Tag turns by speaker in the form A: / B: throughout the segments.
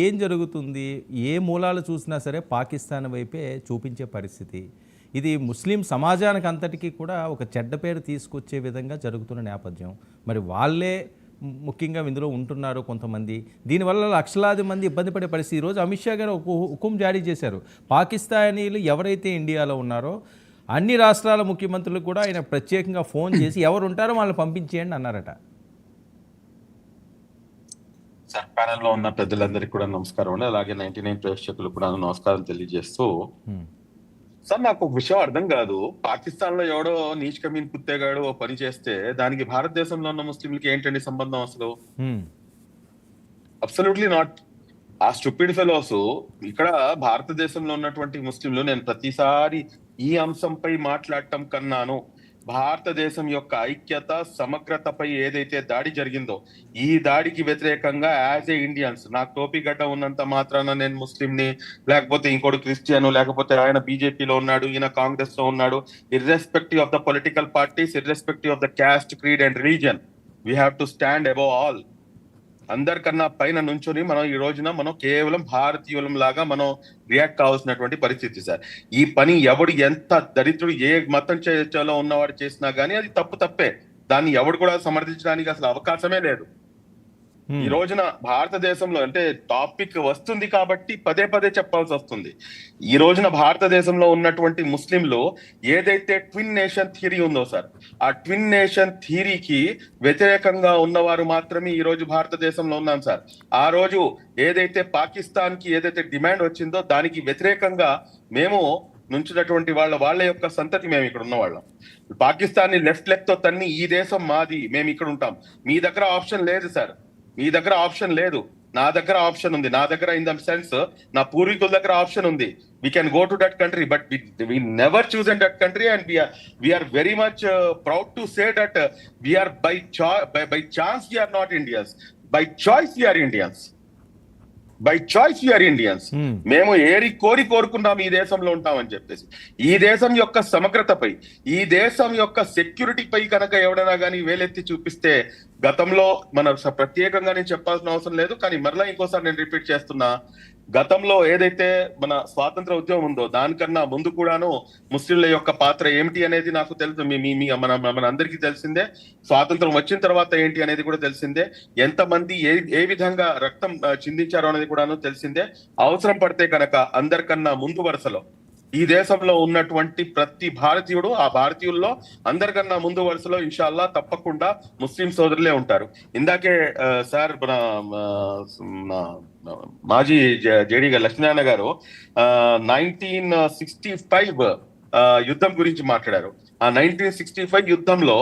A: ఏం జరుగుతుంది? ఏ మూలాలు చూసినా సరే పాకిస్తాన్ వైపే చూపించే పరిస్థితి. ఇది ముస్లిం సమాజానికి అంతటికీ కూడా ఒక చెడ్డ పేరు తీసుకొచ్చే విధంగా జరుగుతున్న నేపథ్యం. మరి వాళ్ళే ముఖ్యంగా ఇందులో ఉంటున్నారు కొంతమంది. దీనివల్ల లక్షలాది మంది ఇబ్బంది పడే పరిస్థితి. ఈరోజు అమిత్ షా గారు ఒక హుకుం జారీ చేశారు. పాకిస్తానీలు ఎవరైతే ఇండియాలో ఉన్నారో అన్ని రాష్ట్రాల ముఖ్యమంత్రులకు కూడా ఆయన ప్రత్యేకంగా ఫోన్ చేసి ఎవరు ఉంటారో వాళ్ళని పంపించేయండి అన్నారట.
B: సార్ ప్యానెల్లో ఉన్న పెద్దలందరికీ కూడా నమస్కారం అండి. అలాగే 99 ప్రేక్షకులకు కూడా నమస్కారం తెలియజేస్తూ, సార్ నాకు ఒక విషయం అర్థం కాదు. పాకిస్తాన్ లో ఎవడో నీచ్ కమీన్ కుత్తేగాడు ఓ పని చేస్తే దానికి భారతదేశంలో ఉన్న ముస్లింలకి ఏంటండి సంబంధం అసలు? Absolutely not. ఆ స్టూపిడ్ ఫెలోస్ ఇక్కడ భారతదేశంలో ఉన్నటువంటి ముస్లింలు, నేను ప్రతిసారి ఈ అంశంపై మాట్లాడటం కన్నాను, భారతదేశం యొక్క ఐక్యత సమగ్రతపై ఏదైతే దాడి జరిగిందో ఈ దాడికి వ్యతిరేకంగా యాజ్ ఏ ఇండియన్స్, నాకు టోపీ గడ్డ ఉన్నంత మాత్రాన నేను ముస్లింని, లేకపోతే ఇంకోటి క్రిస్టియన్, లేకపోతే ఆయన బీజేపీలో ఉన్నాడు, ఈయన కాంగ్రెస్ లో ఉన్నాడు, irrespective of the political parties, irrespective of the cast, creed and religion, we have to stand above all. అందరికన్నా పైన నుంచొని మనం ఈ రోజున మనం కేవలం భారతీయులం లాగా మనం రియాక్ట్ కావాల్సినటువంటి పరిస్థితి సార్. ఈ పని ఎవడు ఎంత దరిద్రుడు ఏ మతం చేలో ఉన్నవాడు చేసినా గానీ అది తప్పే. దాన్ని ఎవడు కూడా సమర్థించడానికి అసలు అవకాశమే లేదు. ఈ రోజున భారతదేశంలో అంటే టాపిక్ వస్తుంది కాబట్టి పదే చెప్పాల్సి వస్తుంది. ఈ రోజున భారతదేశంలో ఉన్నటువంటి ముస్లింలు ఏదైతే ట్విన్ నేషన్ థియరీ ఉందో సార్, ఆ ట్విన్ నేషన్ థియరీకి వ్యతిరేకంగా ఉన్నవారు మాత్రమే ఈ రోజు భారతదేశంలో ఉన్నాం సార్. ఆ రోజు ఏదైతే పాకిస్తాన్ కి ఏదైతే డిమాండ్ వచ్చిందో దానికి వ్యతిరేకంగా మేము నుంచినటువంటి వాళ్ళ యొక్క సంతతి మేము ఇక్కడ ఉన్న వాళ్ళం. పాకిస్తాన్ ని లెఫ్ట్ తో తన్ని ఈ దేశం మాది, మేము ఇక్కడ ఉంటాం. మీ దగ్గర ఆప్షన్ లేదు సార్, మీ దగ్గర ఆప్షన్ లేదు. నా దగ్గర ఆప్షన్ ఉంది. నా దగ్గర ఇన్ ద సెన్స్ నా పూర్వీకుల దగ్గర ఆప్షన్ ఉంది. We can go to that country, but we never chosen that country, and we are very much proud to say that we are by chance we are not Indians. By choice we are Indians. By choice you are Indians. మేము కోరుకున్నాం ఈ దేశంలో ఉంటామని చెప్పేసి. ఈ దేశం యొక్క సమగ్రతపై, ఈ దేశం యొక్క సెక్యూరిటీపై కనుక ఎవడైనా కానీ వేలెత్తి చూపిస్తే, గతంలో మన ప్రత్యేకంగా నేను చెప్పాల్సిన అవసరం లేదు, కానీ మరలా ఇంకోసారి నేను రిపీట్ చేస్తున్నా, గతంలో ఏదైతే మన స్వాతంత్ర ఉద్యమం ఉందో దానికన్నా ముందు కూడాను ముస్లింల యొక్క పాత్ర ఏమిటి అనేది నాకు తెలుసు. మన అందరికీ తెలిసిందే. స్వాతంత్రం వచ్చిన తర్వాత ఏంటి అనేది కూడా తెలిసిందే. ఎంతమంది ఏ విధంగా రక్తం చిందించారో అనేది కూడాను తెలిసిందే. అవసరం పడితే కనుక అందరికన్నా ముందు వరుసలో ఈ దేశంలో ఉన్నటువంటి ప్రతి భారతీయుడు, ఆ భారతీయుల్లో అందరికన్నా ముందు వరుసలో ఇన్షాల్లా తప్పకుండా ముస్లిం సోదరులే ఉంటారు. ఇందాకే సార్ మన మాజీ జేడీ గారు లక్ష్మీనారాయణ గారు 1965 యుద్ధం గురించి మాట్లాడారు. ఆ 1965 యుద్ధంలో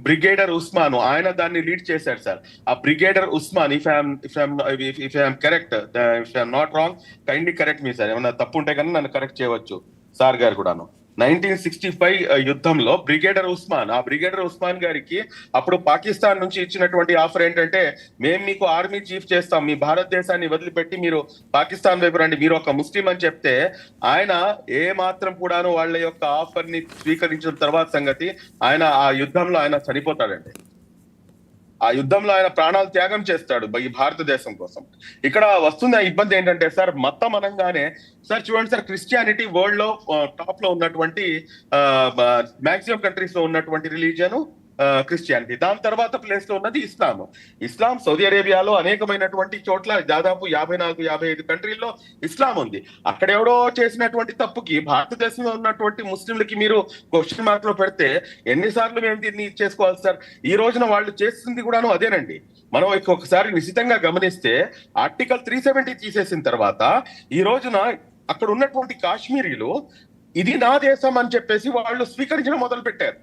B: బ్రిగేడర్ ఉస్మాన్ ఆయన దాన్ని లీడ్ చేశాడు సార్. ఆ brigadier Usman, if I'm correct, if I'm not wrong, kindly correct me sir. ఏమన్నా తప్పు ఉంటే కానీ నన్ను కరెక్ట్ చేయవచ్చు సార్ గారు కూడాను. 1965 యుద్ధంలో బ్రిగేడర్ ఉస్మాన్ గారికి అప్పుడు పాకిస్తాన్ నుంచి ఇచ్చినటువంటి ఆఫర్ ఏంటంటే, మేము మీకు ఆర్మీ చీఫ్ చేస్తాం, మీ భారతదేశాన్ని వదిలిపెట్టి మీరు పాకిస్తాన్ వైపు రండి, మీరు ఒక ముస్లిం అని చెప్తే ఆయన ఏ మాత్రం కూడాను వాళ్ళ యొక్క ఆఫర్ ని స్వీకరించిన తర్వాత సంగతి, ఆయన ఆ యుద్ధంలో ఆయన చనిపోతాడండి. ఆ యుద్ధంలో ఆయన ప్రాణాలు త్యాగం చేస్తాడు ఈ భారతదేశం కోసం. ఇక్కడ వస్తున్న ఇబ్బంది ఏంటంటే సార్, మతం అనగానే సార్ చూడండి సార్, క్రిస్టియానిటీ వరల్డ్ లో టాప్ లో ఉన్నటువంటి మాక్సిమం కంట్రీస్ లో ఉన్నటువంటి రిలీజియన్ క్రిస్టియానిటీ. దాని తర్వాత ప్లేస్ లో ఉన్నది ఇస్లాం. సౌదీ అరేబియాలో అనేకమైనటువంటి చోట్ల దాదాపు 54-55 కంట్రీల్లో ఇస్లాం ఉంది. అక్కడ ఎవడో చేసినటువంటి తప్పుకి భారతదేశంలో ఉన్నటువంటి ముస్లింలకి మీరు క్వశ్చన్ మార్క్ లో పెడితే ఎన్నిసార్లు మేము దీన్ని చేసుకోవాలి సార్? ఈ రోజున వాళ్ళు చేస్తుంది కూడాను అదేనండి. మనం ఒకసారి నిశ్చితంగా గమనిస్తే ఆర్టికల్ 370 తీసేసిన తర్వాత ఈ రోజున అక్కడ ఉన్నటువంటి కాశ్మీరీలు ఇది నా దేశం అని చెప్పేసి వాళ్ళు స్వీకరించడం మొదలు పెట్టారు.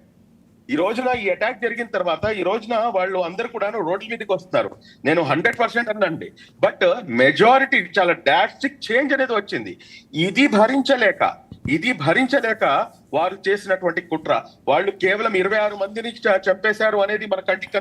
B: ఈ రోజున ఈ అటాక్ జరిగిన తర్వాత ఈ రోజున వాళ్ళు అందరు కూడా రోడ్ల మీదకి వస్తున్నారు. నేను 100% అనండి, బట్ మెజారిటీ చాలా డ్రాస్టిక్ చేంజ్ అనేది వచ్చింది. ఇది భరించలేక వారు చేసినటువంటి కుట్ర. వాళ్ళు కేవలం 26 మందిని చంపేశారు అనేది మన కంటికి